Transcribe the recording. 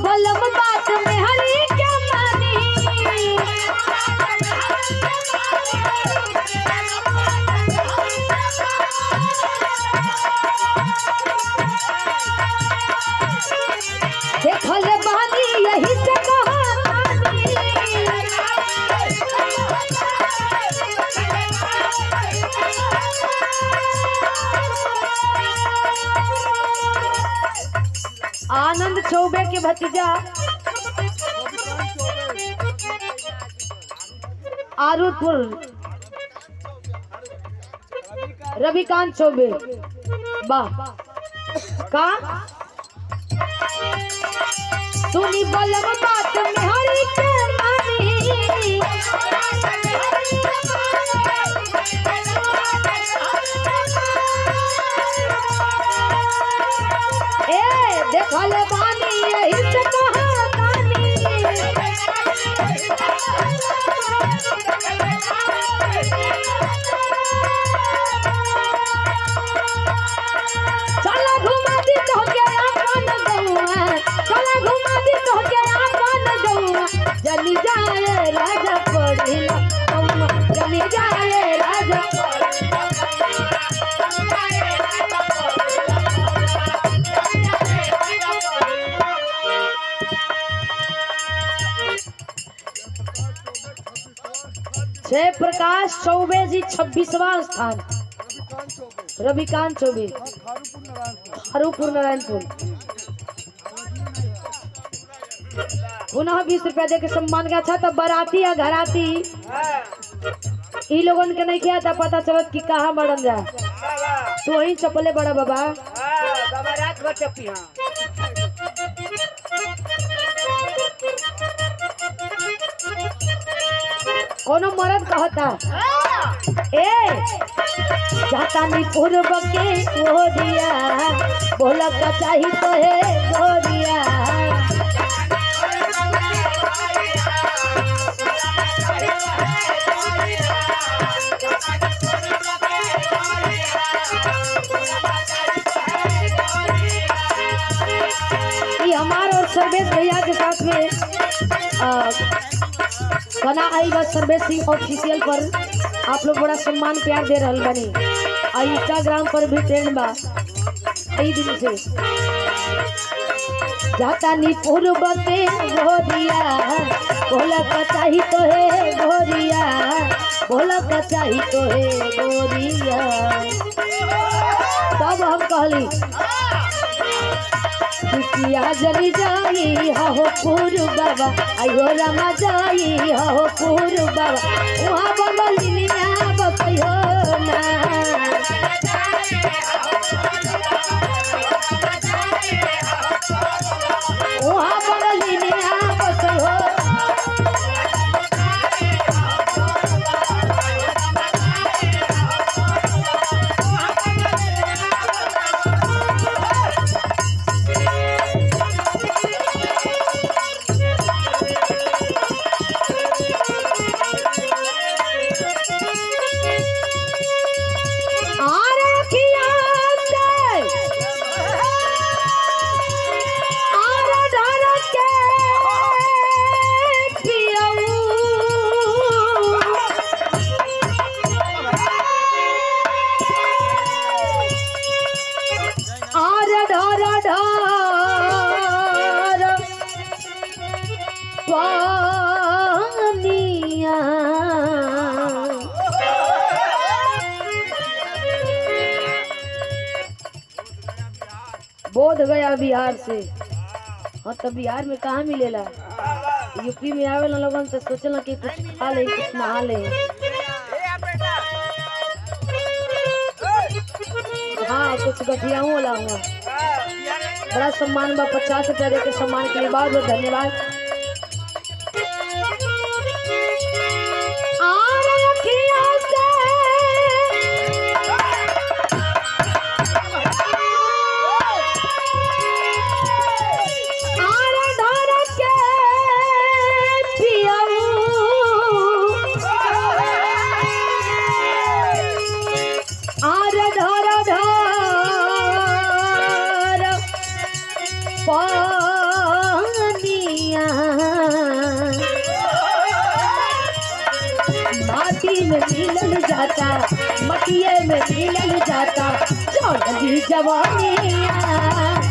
बलम बात में हरी के मानी देखल बानी यही से आनंद चौबे के भतीजा आरुपुर रविकांत चौबे वाह का सुनी बलम बात में हरी के मानी देखल बानी यही से चला घुमा दी तो के अपन गौआ चला घुमा दी तो के अपन गौआ जनी जाए राजा पड़िला जनी जाए राजा जय प्रकाश चौबे जी 26वां स्थान रविकांत चौबे खारूपुर नारायणपुर पुनः 20 रुपया दे के सम्मान का अच्छा। तब बाराती या घराती ई लोगन के नहीं किया था पता चलत कि कहाँ बढ़न जा तो वही चपले बड़ा बाबा रात भर चपी। कोनो मरद कहता ए जाता नी पूर्व के गोरिया बोला का चाही तो है गोरिया ये हमारे और सर्वेश भैया के साथ में बना आई बस सर्वेश सिंह ऑफिशियल पर आप लोग बड़ा सम्मान प्यार दे रहल बनी और इंस्टाग्राम पर भी ट्रेंड बा कई दिन से जाता नी पूर्व के गोरिया बोला का चाही तो है गोरिया बोला का चाही तो है गोरिया तब हम कहली किया जली जाई हो पूर्व बाबा आयो रमा जाई हो पूर्व बाबा वहाँ बंगलिया बकयो ना वहाँ बंगलिया बकयो बोध गया बिहार से। हाँ तो बिहार में कहाँ मिलेला, यूपी में आवेला लोगन तो सोचला कि कुछ खा ले कुछ नहा ले। हाँ कुछ गठियाऊ वाला हुआ। बड़ा सम्मान बा, 50 रुपया दे के सम्मान के लिए बहुत बहुत धन्यवाद। मट्टी में मिलल जाता, मटिए में मिलल जाता चढ़ली जवानिया।